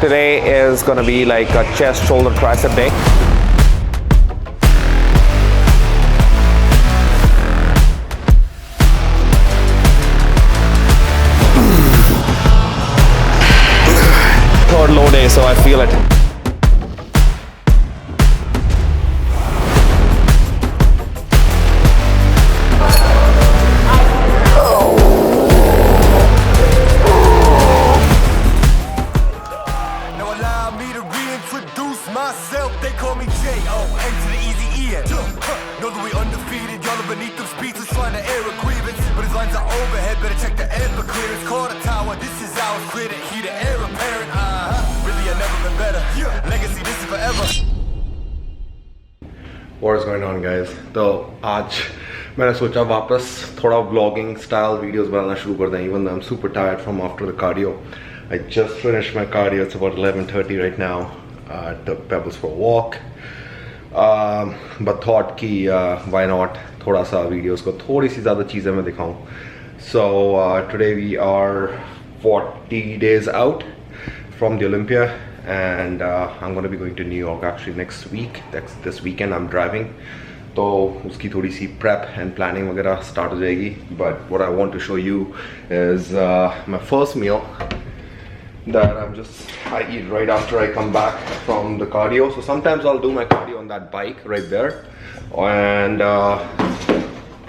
Today is gonna be like a chest, shoulder, tricep day. Third low day, so I feel it. Myself, they call me J.O. N to the easy E-N. Know that we undefeated, y'all are beneath them speeches trying to air a grievance. But his lines are overhead, better check the air for clearance. Call the tower, this is ours, clear the heat, the air apparent. Really, I've never been better. Legacy, this is forever. What is going on, guys? तो आज मैंने सोचा वापस थोड़ा vlogging style videos बनाना शुरू कर दें. Even though I'm super tired from after the cardio. I just finished my cardio. It's about 11:30 right now. Took Pebbles for a walk, but thought कि why not थोड़ा सा videos को थोड़ी सी ज़्यादा चीज़ें मैं दिखाऊं. So today we are 40 days out from the Olympia, and I'm going to be going to New York actually next week. This weekend I'm driving, तो उसकी थोड़ी सी prep and planning वगैरह start हो जाएगी. But what I want to show you is my first meal that I eat right after I come back from the cardio. So sometimes I'll do my cardio on that bike right there, and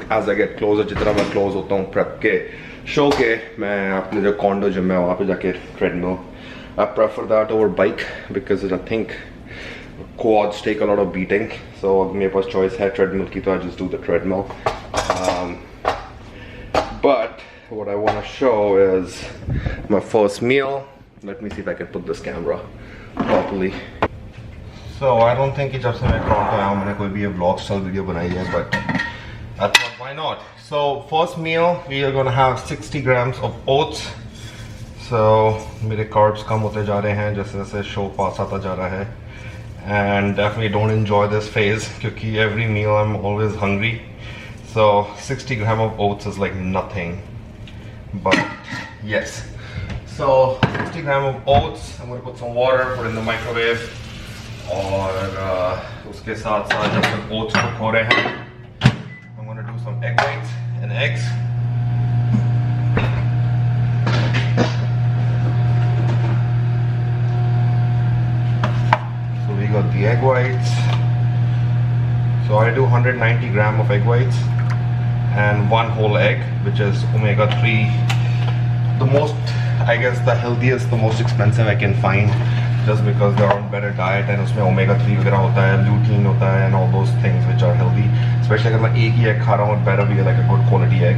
as I get closer, जितना मैं close होता हूँ prep के show के, मैं अपने जो condo gym है वहाँ पे जाके treadmill. I prefer that over bike because I think quads take a lot of beating. So मेरे पास choice है treadmill की, तो I just do the treadmill. But what I want to show is my first meal. Let me see if I can put this camera properly. So I don't think कि जब से मैं Toronto आया हूँ मैंने कोई भी vlog style video बनाई है, but I thought why not. So first meal we are gonna have 60 grams of oats. So मेरे carbs कम होते जा रहे हैं जैसे जैसे show पास आता जा रहा है, and definitely don't enjoy this phase क्योंकि every meal I'm always hungry. So 60 grams of oats is like nothing, but yes. So 60 grams of oats. I'm going to put some water, put it in the microwave. और उसके साथ साथ जब तक oats cook हो रहे हैं, I'm going to do some egg whites and eggs. So we got the egg whites. So I do 190 grams of egg whites and one whole egg, which is omega-3. The most, I guess, the healthiest, the most expensive I can find, just because they're on better diet and उसमें omega-3 वगैरह होता है, lutein होता है, and all those things which are healthy. Especially अगर मैं एक ही egg खा रहा हूँ, it better be like a good quality egg.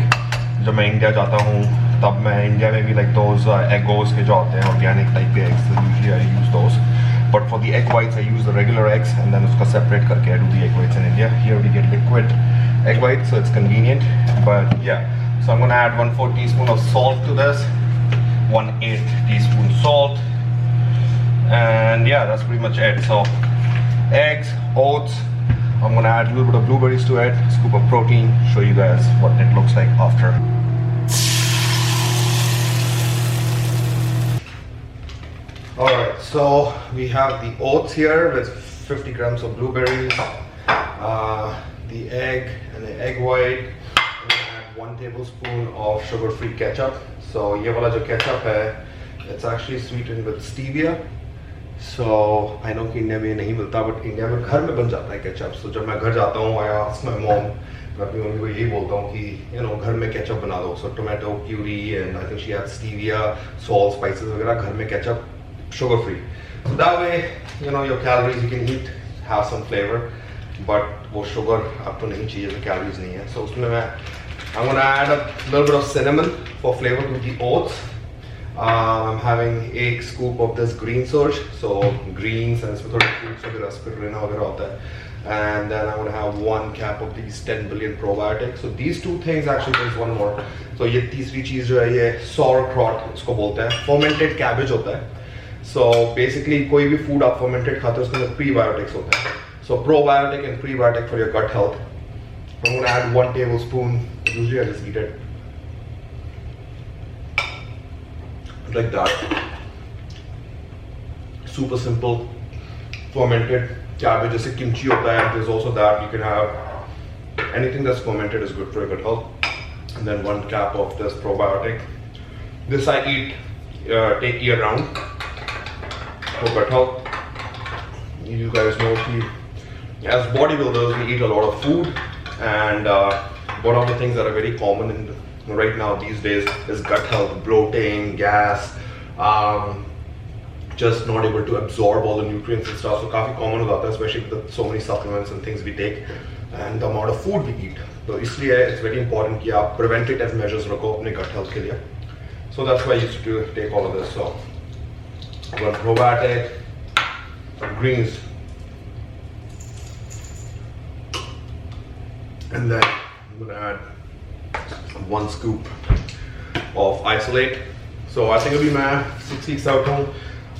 जब मैं इंडिया जाता हूँ, तब मैं इंडिया में भी like those Eggos के जो आते हैं organic type के eggs, so usually I use those. But for the egg whites, I use the regular eggs, and then उसका separate करके I do the egg whites in India. Here we get liquid egg whites, so it's convenient. But yeah, so I'm gonna add 1/4 teaspoon of salt to this. 1/8 teaspoon salt, and yeah, that's pretty much it. So eggs, oats, I'm gonna add a little bit of blueberries to it, scoop of protein, show you guys what it looks like after. Alright, so we have the oats here with 50 grams of blueberries, the egg and the egg white. I'm gonna add 1 tablespoon of sugar-free ketchup. So ये वाला जो ketchup है, it's actually sweetened with stevia. So I know कि India में नहीं मिलता, but India में घर में बन जाता है ketchup. So जब मैं घर जाता हूँ, I ask my mom, मैं अपनी मम्मी को यही बोलता हूँ कि घर में ketchup बना दो. So tomato puree and I think she adds stevia, salt, spices वगैरह, घर में ketchup, sugar free. So that way, your calories you can eat, have some flavor, but वो sugar आपको नहीं चाहिए, तो calories नहीं है. So उसमें I'm gonna add a little bit of cinnamon for flavor to the oats. I'm having 1 scoop of this green surge, so greens and इसमें थोड़े fruits वगैरह, spirulina वगैरह होता है. And then I'm gonna have 1 cap of these 10 billion probiotics. So these two things, actually there's one more. So ये तीसरी चीज जो है, ये sauerkraut इसको बोलते हैं, fermented cabbage होता है. So basically कोई भी food आप fermented खाते हो उसके अंदर prebiotics होते हैं. So probiotic and prebiotic for your gut health. I'm going to add 1 tablespoon. Usually I just eat it like that. super simple, fermented cabbage. जैसे kimchi होता है, there's also that. You can have anything that's fermented is good for your gut health. And then 1 cap of this probiotic. This I eat, take year round for gut health. You guys know as bodybuilders we eat a lot of food, and one of the things that are very common right now these days is gut health, bloating, gas, just not able to absorb all the nutrients and stuff. So काफी common हो जाता है, especially with so many supplements and things we take and the amount of food we eat. So इसलिए it's very important कि आप preventative measures रखो अपने gut health के लिए. So that's why I used to take all of this. So I've got probiotic, greens, and then I'm gonna add 1 scoop of isolate. So I think it'll be मैं 6 weeks out हूँ.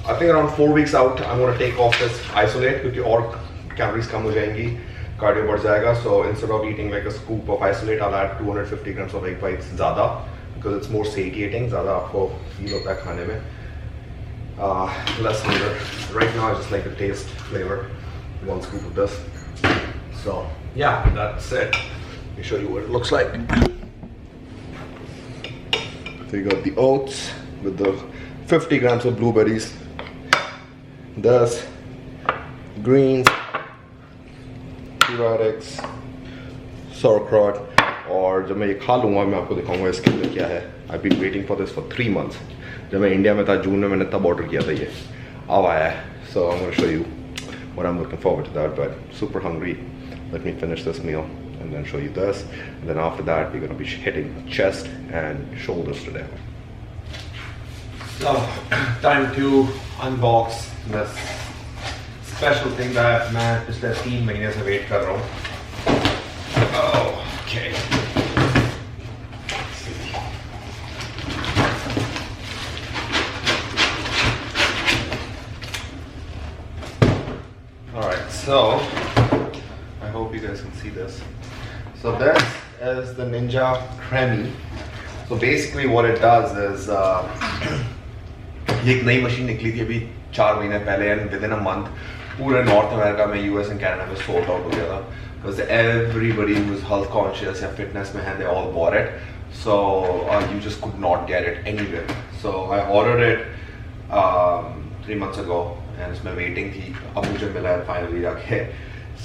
I think around 4 weeks out I'm gonna take off this isolate क्योंकि और calories कम हो जाएंगी, cardio बढ़ जाएगा. So instead of eating like a scoop of isolate, I'll add 250 grams of egg whites ज़्यादा because it's more satiating. ज़्यादा आपको feel होता है खाने में. Less flavor. Right now I just like the taste, flavor. 1 scoop of this. So yeah, that's it. Let me show you what it looks like. So you got the oats with the 50 grams of blueberries. This greens, probiotics, sauerkraut. और जब मैं ये खा लूँगा मैं आपको दिखाऊंगा इसके अंदर क्या है. I've been waiting for this for 3 months. जब मैं इंडिया में था जून में मैंने तब ऑर्डर किया था, ये अब आया है. So I'm going to show you what I'm looking forward to that, but super hungry. Let me finish this meal and then show you this. And then after that we're going to be hitting chest and shoulders today. So time to unbox this special thing that मैं पिछले 3 महीने से wait कर रहा हूँ. Okay. Alright, so I hope you guys can see this. So this is the Ninja Cremi. So basically what it does is ये एक नई मशीन निकली थी अभी 4 महीने पहले and within a month पूरे नॉर्थ अमेरिका में, US and Canada में sold out हो गया था because everybody who's health conscious या fitness में है, they all bought it. So you just could not get it anywhere. So I ordered it 3 months ago and इसमें waiting थी, अब मुझे मिला है finally जाके.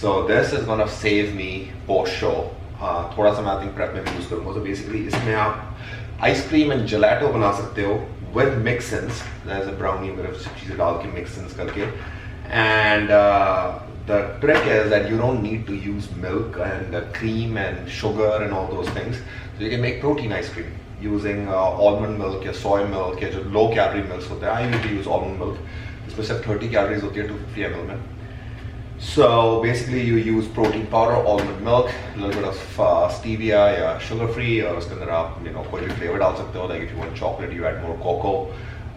So this is gonna save me post show. थोड़ा सा मैं I think prep में भी use करूँगा. So basically इसमें आप ice cream and gelato बना सकते हो with mix-ins. There's a brownie वगैरह सब चीज़ें डाल के mix-ins करके. And the trick is that you don't need to use milk and cream and sugar and all those things. So you can make protein ice cream using almond milk या soy milk या जो low calorie milks होते हैं. I usually use almond milk. इसमें सिर्फ 30 calories होती है 250 ml में. So basically you use protein powder, almond milk, a little bit of stevia या sugar free, और उसके अंदर आप कोई भी flavor डाल सकते हो. Like if you want chocolate, you add more cocoa.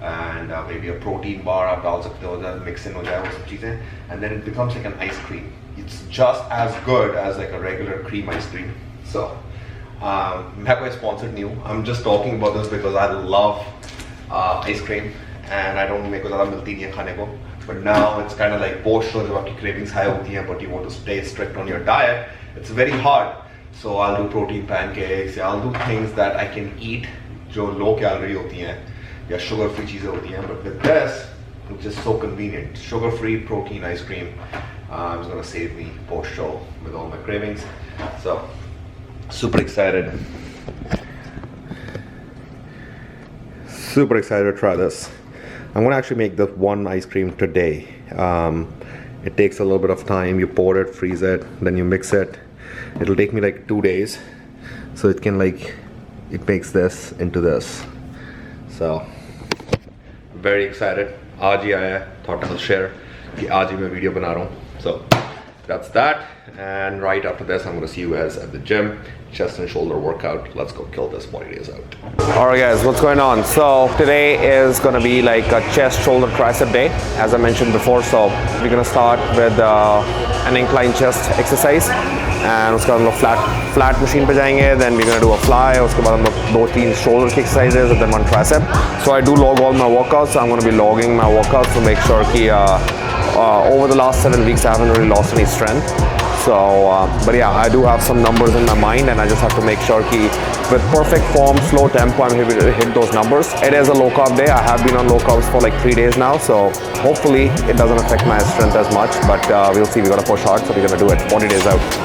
And maybe a protein bar आप डाल सकते हो, then mix in हो जाए वो सब चीज़ें, and then it becomes like an ice cream. It's just as good as like a regular cream ice cream. So मैं कोई sponsored नहीं हूँ. I'm just talking about this because I love ice cream and I don't मेरे को ज़्यादा मिलती नहीं है खाने को. But now it's kind of like post show जब आपकी cravings high होती हैं, but you want to stay strict on your diet. It's very hard. So I'll do protein pancakes. I'll do things that I can eat जो low calorie होती हैं. या sugar free चीज़ें होती हैं, but with this it's just so convenient. Sugar free protein ice cream is gonna save me post show with all my cravings. So super excited to try this. I'm gonna actually make the one ice cream today. It takes a little bit of time. You pour it, freeze it, then you mix it. It'll take me like 2 days, so it can it makes this into this. So very excited. आज ही आया है. Thought I'll share कि आज ही मैं video बना रहा हूँ. So that's that. And right after this, I'm gonna see you guys at the gym. Chest and shoulder workout. Let's go kill this body days out. Alright guys, what's going on? So today is gonna be like a chest, shoulder, tricep day, as I mentioned before. So we're gonna start with an incline chest exercise. And उसके बाद हम लोग flat machine पे जाएंगे. Then we gonna do a fly. उसके बाद हम लोग 2-3 शोल्डर की exercises and then 1 tricep. So I do log all my workouts. So I'm going to be logging my workouts to make sure कि over the last 7 weeks I haven't really lost any strength. So but yeah, I do have some numbers in my mind and I just have to make sure कि with perfect form, slow tempo, I'm able to hit those numbers. It is a low carb day. I have been on low carbs for like 3 days now, so hopefully it doesn't affect my strength as much, but we'll see. We got to push hard, so we're going to do it 40 days out.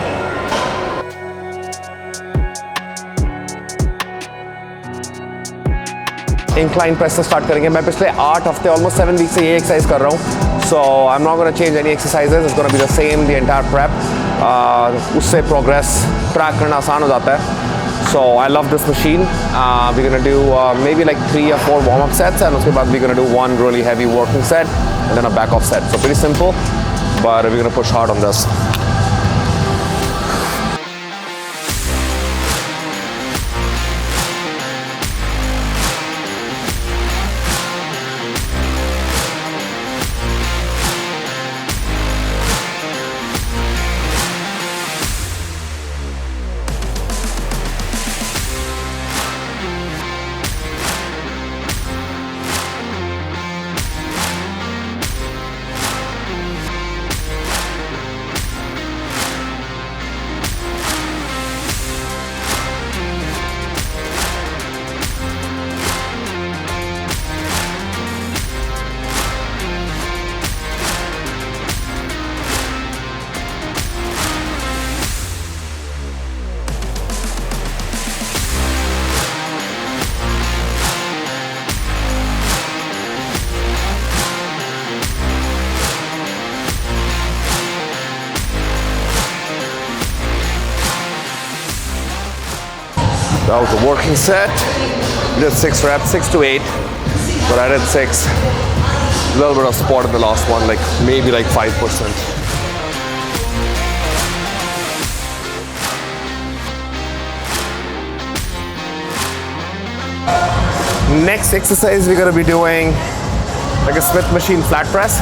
Incline press से start करेंगे. मैं पिछले 8 हफ्ते almost 7 week से ये exercise कर रहा हूँ. So I am not gonna change any exercises. It's gonna be the same the entire prep. उससे प्रोग्रेस ट्रैक करना आसान हो जाता है. So I love this machine. We gonna do maybe like 3 or 4 warm up sets and उसके बाद we gonna do 1 really heavy working set and then a back off set. So pretty simple, but we're gonna push hard on this. That was a working set. We did 6 reps, 6 to 8, but I did 6. A little bit of spot in the last one, like maybe like 5%. Next exercise we're gonna be doing like a Smith machine flat press.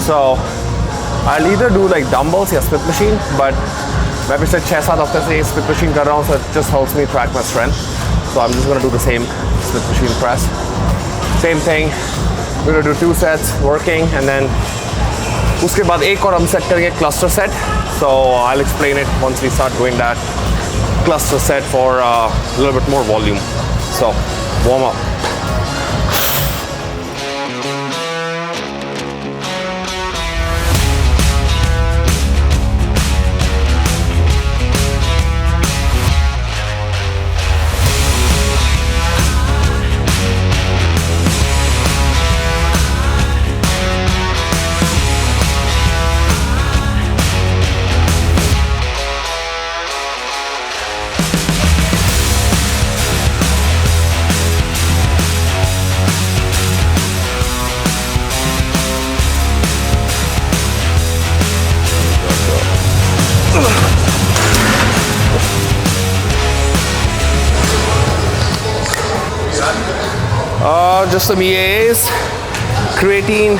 So I'll either do like dumbbells or Smith machine, but मैं पिछले 6-7 हफ्ते से ये Smith machine कर रहा हूँ, so it just helps me track my strength. So I'm just gonna do the same Smith machine press. Same thing. We're gonna do 2 sets working, and then उसके बाद एक और हम सेट करेंगे cluster set. So I'll explain it once we start doing that cluster set for a little bit more volume. So warm up. Just some EAAs, creatine.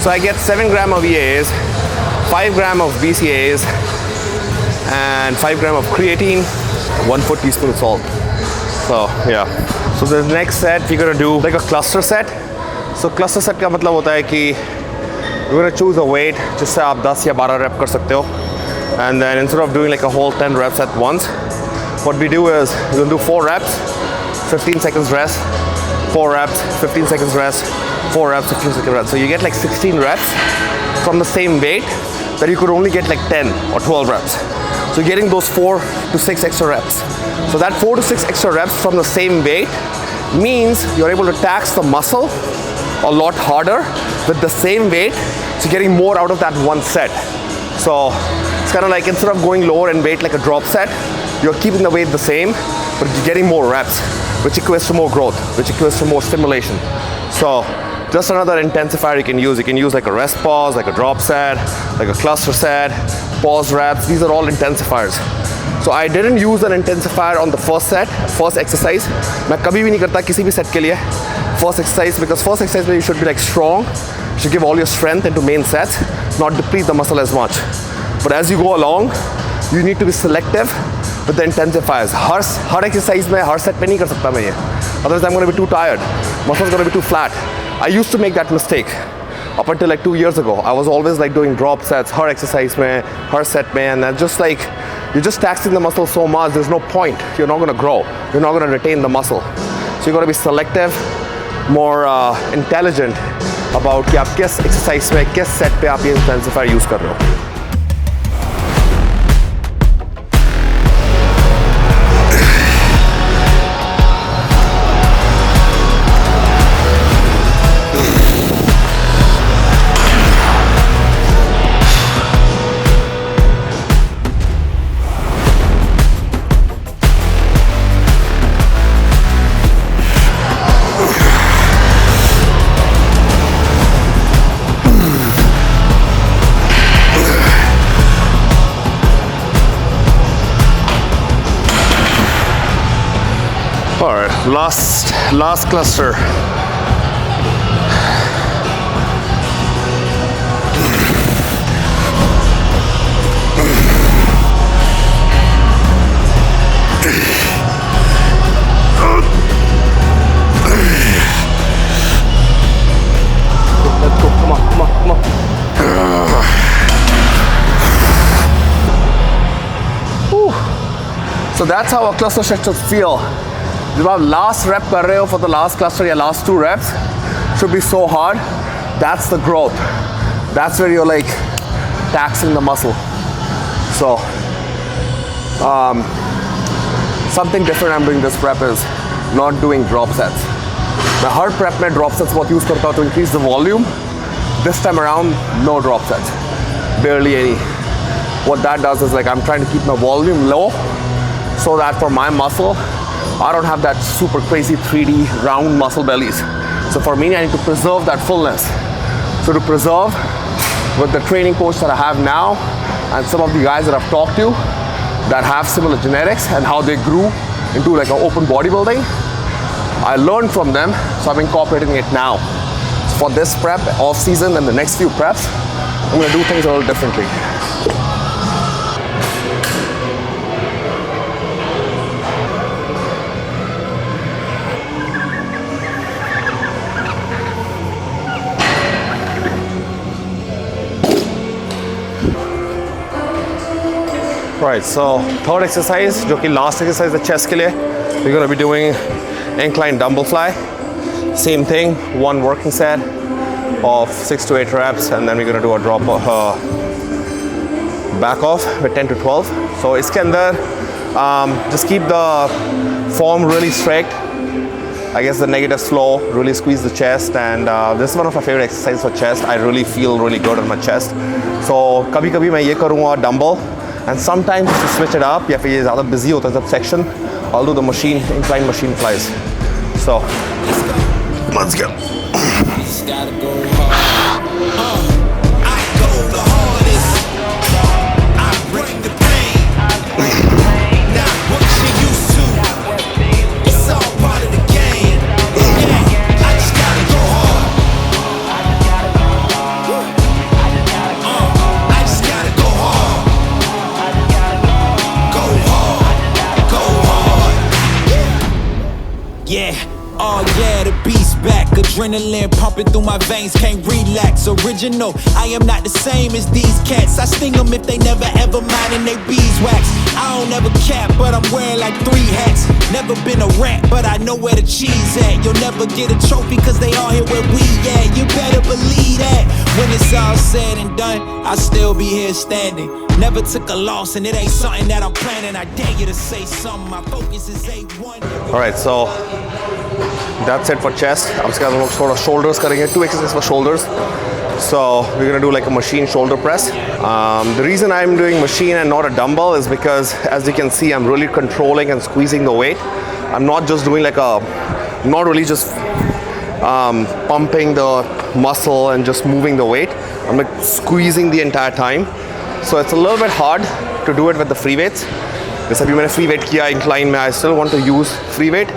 So I get 7 grams of EAAs, 5 grams of BCAAs, and 5 grams of creatine, 1/4 teaspoon of salt. So yeah. So the next set we're gonna do like a cluster set. So cluster set का मतलब होता है कि we're gonna choose a weight जिससे आप 10 या 12 rep कर सकते हो. And then instead of doing like a whole 10 reps at once, what we do is we're gonna do 4 reps, 15 seconds rest. 4 reps, 15 seconds rest, 4 reps, 15 seconds rest. So you get like 16 reps from the same weight that you could only get like 10 or 12 reps. So you're getting those 4 to 6 extra reps. So that 4 to 6 extra reps from the same weight means you're able to tax the muscle a lot harder with the same weight. So you're getting more out of that one set. So it's kind of like instead of going lower in weight like a drop set, you're keeping the weight the same, but you're getting more reps, which equates to more growth, which equates to more stimulation. So just another intensifier you can use. You can use like a rest pause, like a drop set, like a cluster set, pause reps. These are all intensifiers. So I didn't use an intensifier on the first set, first exercise. मैं कभी भी नहीं करता किसी भी set के लिए first exercise, because first exercise में you should be like strong. You should give all your strength into main sets, not deplete the muscle as much. But as you go along, you need to be selective with the intensifiers. Her exercise में हर set पे नहीं कर सकता मैं ये. Otherwise I'm going to be too tired. Muscles going to be too flat. I used to make that mistake up until like 2 years ago. I was always like doing drop sets, her exercise में, हर set में, and then just like you're just taxing the muscle so much. There's no point. You're not going to grow. You're not going to retain the muscle. So you got to be selective, more intelligent about कि आप किस exercise में, किस set पे आप ये intensifier use कर रहे हो. All right, last cluster. Let's go, come on. Whew. So that's how a cluster set should feel. जब आप last rep कर रहे हो for the last cluster या last 2 reps should be so hard. That's the growth. That's where you're like taxing the muscle. So something different I'm doing this prep is not doing drop sets. मैं हर prep में drop sets बहुत use करता हूँ to increase the volume. This time around, no drop sets, barely any. What that does is like I'm trying to keep my volume low so that for my muscle I don't have that super crazy 3D round muscle bellies. So for me, I need to preserve that fullness. So to preserve with the training coach that I have now and some of the guys that I've talked to that have similar genetics and how they grew into like an open bodybuilding, I learned from them, so I'm incorporating it now. So for this prep, off season and the next few preps, I'm gonna do things a little differently. Right, so third exercise, जो कि last exercise है chest के लिए, we're going to be doing incline dumbbell fly. Same thing, one working set of 6 to 8 reps, and then we're going to do a drop back off with 10 to 12. So इसके अंदर just keep the form really straight. I guess the negative flow, really squeeze the chest, and this is one of my favorite exercises for chest. I really feel really good on my chest. So कभी-कभी मैं ये करूँगा dumbbell. And sometimes to switch it up, या फिर ये ज़्यादा busy होता है जब section, I'll do the incline machine flies. So let's go. Adrenaline pumping through my veins, can't relax. Original, I am not the same as these cats. I sting them if they never ever mind and they beeswax. I don't ever cap, but I'm wearing like 3 hats. Never been a rat, but I know where the cheese at. You'll never get a trophy cause they all here where we at. You better believe that. When it's all said and done, I'll still be here standing. Never took a loss and it ain't something that I'm planning. I dare you to say something, my focus is A1. Alright, so that's it for chest. अब इसके बाद हम लोग थोड़ा shoulders करेंगे, 2 exercises for shoulders. So we're gonna do like a machine shoulder press. The reason I'm doing machine and not a dumbbell is because, as you can see, I'm really controlling and squeezing the weight. I'm not just doing like not really just pumping the muscle and just moving the weight. I'm like squeezing the entire time. So it's a little bit hard to do it with the free weights. जैसे अभी मैंने free weight किया incline में, I still want to use free weight.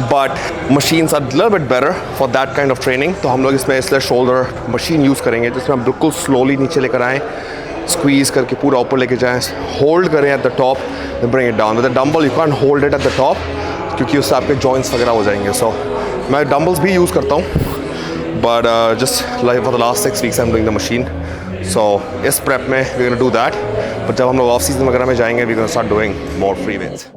But machines are a little bit better for that kind of training. तो हम लोग इसमें इसलिए shoulder machine use करेंगे जिसमें हम बिल्कुल slowly नीचे लेकर आएँ स्क्वीज करके पूरा ऊपर लेके जाएं, होल्ड करें at the top, then bring it down. With the dumbbell you can hold it at the top क्योंकि उससे आपके जॉइंट्स वगैरह हो जाएंगे। सो मैं डंबल्स भी यूज़ करता हूँ, but just like for the last 6 weeks I am doing the machine. So इस प्रेप में we gonna do that, but जब हम लोग ऑफ सीजन वगैरह में जाएंगे we gonna start doing more free weights.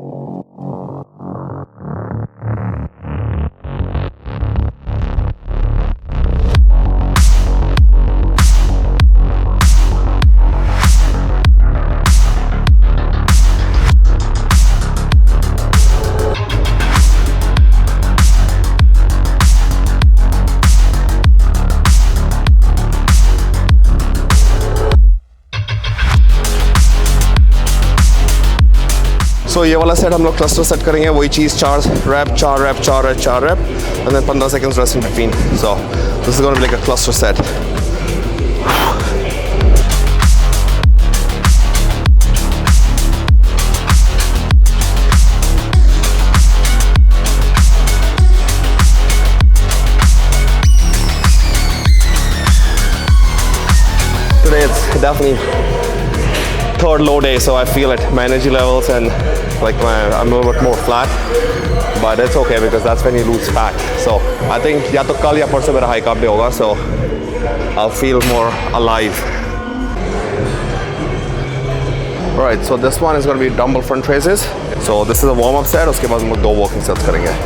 So ये वाला सेट हम लोग क्लस्टर सेट करेंगे, वही चीज़ 4 rep 4 rep 4 rep 4 rep and then 15 seconds rest in between. So this is gonna be like a cluster set. Today it's definitely third low day, so I feel it. My energy levels and like I'm a little bit more flat, but it's okay because that's when you lose fat. So I think या तो कल या परसों मेरा high carb day होगा, so I'll feel more alive. Alright, so this one is going to be dumbbell front raises. So this is a warm up set. उसके बाद हम लोग 2 walking sets करेंगे.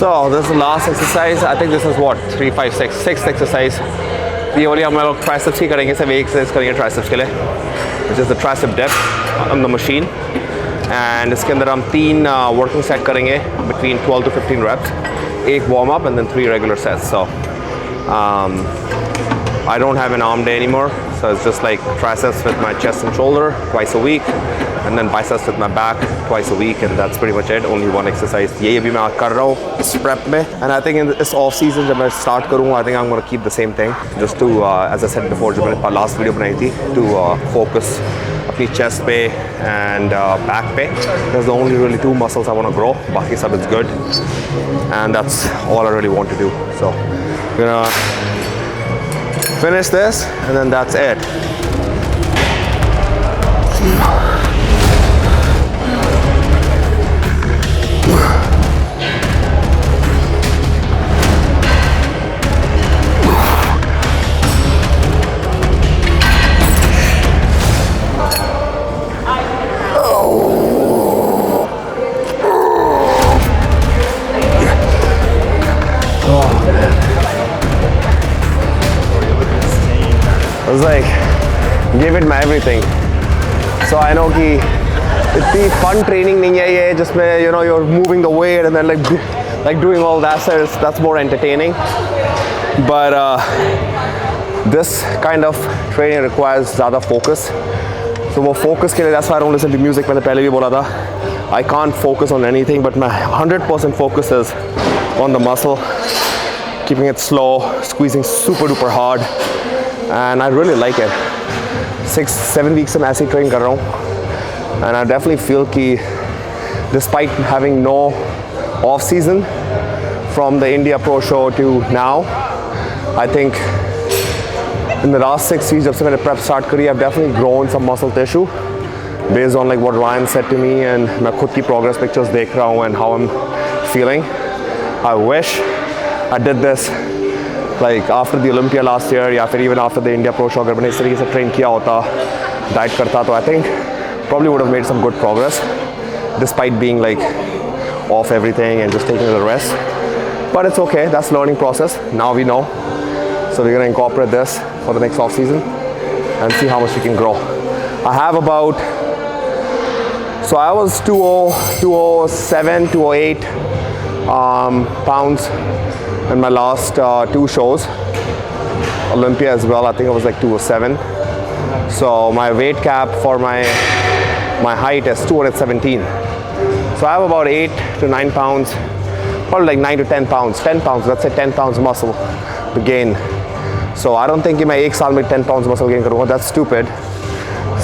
So this is the last exercise. I think this is what 3, 5, 6, 6th exercise. ये वाली हम लोग triceps ही करेंगे, सिर्फ एक एक्सरसाइज करेंगे triceps के लिए, which is the tricep dip on the machine. And इसके अंदर हम 3 working set करेंगे between 12 to 15 reps, 1 warm up and then 3 regular sets. So I don't have an arm day anymore, so it's just like triceps with my chest and shoulder twice a week, and then biceps with my back twice a week, and that's pretty much it. Only one exercise. यही अभी मैं कर रहा हूँ इस prep में, and I think in this off season जब मैं start करूँगा, I think I'm gonna keep the same thing, just to as I said before जब मैंने last video बनाई थी, to focus अपनी chest पे and back पे. That's the only really 2 muscles I want to grow. बाकी सब is good, and that's all I really want to do. So I'm gonna finish this, and then that's it. I was like, give it my everything. So I know कि इतनी fun training नहीं है ये, जिसमें you know you're moving the weight and then like doing all that. So that's more entertaining. But this kind of training requires ज़्यादा focus. So वो focus के लिए that's why I don't listen to music. मैंने पहले भी बोला था, I can't focus on anything, but my 100% focus is on the muscle, keeping it slow, squeezing super duper hard. And I really like it. 6-7 weeks से मैं ऐसे ही train कर रहा हूँ and I definitely feel कि despite having no off season from the India Pro Show to now, I think in the last 6 weeks जब से मैंने prep start करी, I've definitely grown some muscle tissue based on like what Ryan said to me, and मैं खुद की progress pictures देख रहा हूँ and how I'm feeling. I wish I did this like after the Olympia last year या फिर even after the India Pro Show. अगर मैंने इस तरीके से train किया होता, diet करता, तो I think probably would have made some good progress despite being like off everything and just taking a rest. But it's okay, that's learning process. Now we know. So we're gonna incorporate this for the next off season and see how much we can grow. I have about, so I was 207, 208 pounds in my last 2 shows. Olympia as well, I think I was like 207. So my weight cap for my height is 217. So I have about 8 to 9 pounds, probably like 9 to 10 pounds, 10 pounds, let's say 10 pounds muscle to gain. So I don't think कि मैं एक साल में 10 pounds muscle gain करूँगा, that's stupid.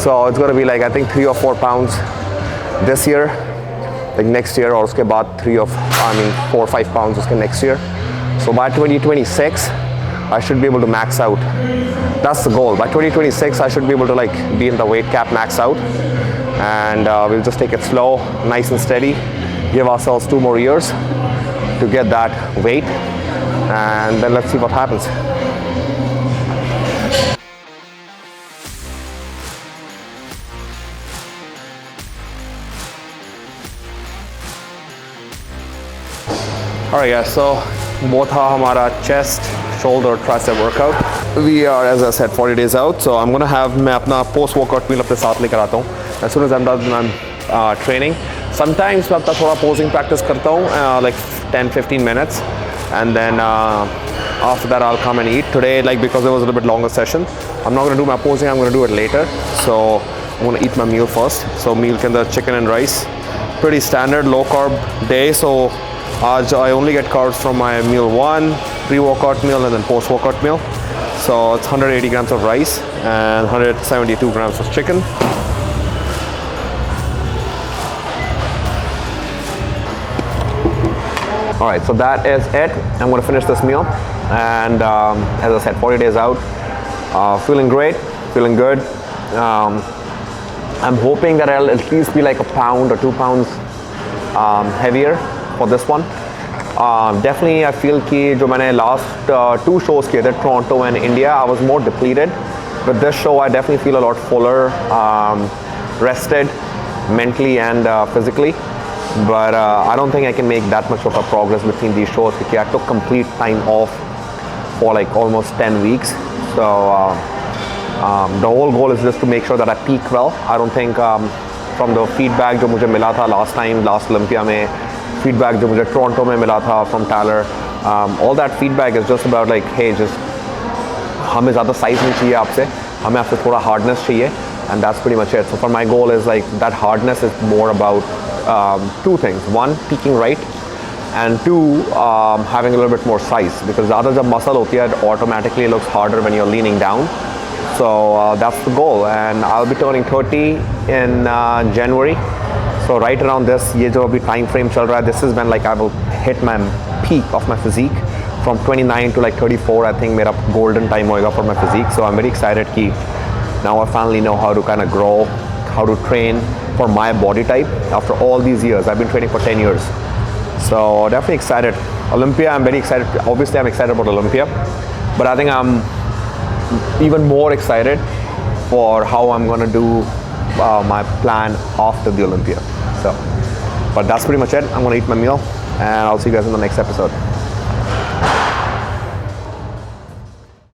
So it's going to be like I think 3 or 4 pounds this year, like next year, और उसके बाद 4 or 5 pounds उसके next year. So by 2026, I should be able to max out. That's the goal. By 2026, I should be able to like be in the weight cap max out, and we'll just take it slow, nice and steady. Give ourselves 2 more years to get that weight, and then let's see what happens. Alright guys, so वो था हमारा chest, shoulder, tricep workout. We are, as I said, 40 days out, so I'm gonna have, मैं अपना post workout meal अपने साथ लेकर आता हूँ. As soon as I'm done training, sometimes मैं अपना थोड़ा posing practice करता हूँ, like 10-15 minutes, and then after that I'll come and eat. Today, like because it was a little bit longer session, I'm not gonna do my posing, I'm gonna do it later. So I'm gonna eat my meal first. So meal के अंदर chicken and rice, pretty standard low carb day. So I only get carbs from my meal 1, pre-workout meal, and then post-workout meal. So it's 180 grams of rice and 172 grams of chicken. All right, so that is it. I'm gonna finish this meal, and as I said, 40 days out, feeling great, feeling good. I'm hoping that I'll at least be like a pound or 2 pounds heavier for this one. Definitely I feel कि जो मैंने last 2 shows किए थे, Toronto and India, I was more depleted. But this show I definitely feel a lot fuller, rested mentally and physically. But I don't think I can make that much of a progress between these shows because I took complete time off for like almost 10 weeks. So the whole goal is just to make sure that I peak well. I don't think from the feedback जो मुझे मिला था last Olympia में, feedback जो मुझे Toronto में मिला था from Tyler, all that feedback is just about like, hey, just हमें ज़्यादा size नहीं चाहिए आपसे, हमें आपसे थोड़ा hardness चाहिए, and that's pretty much it. So for my goal is like that hardness is more about 2 things. 1, peaking right, and 2, having a little bit more size, because ज़्यादा जब muscle होती है, it automatically looks harder when you're leaning down. So that's the goal, and I'll be turning 30 in January. So right around this, ये जो अभी time frame चल रहा है, this is when like I will hit my peak of my physique. From 29 to like 34, I think मेरा golden time होएगा for my physique. So I'm very excited कि now I finally know how to kind of grow, how to train for my body type after all these years. I've been training for 10 years. So definitely excited. Olympia, I'm very excited. Obviously, I'm excited about Olympia, but I think I'm even more excited for how I'm gonna do my plan after the Olympia. So, but that's pretty much it. I'm gonna eat my meal, and I'll see you guys in the next episode.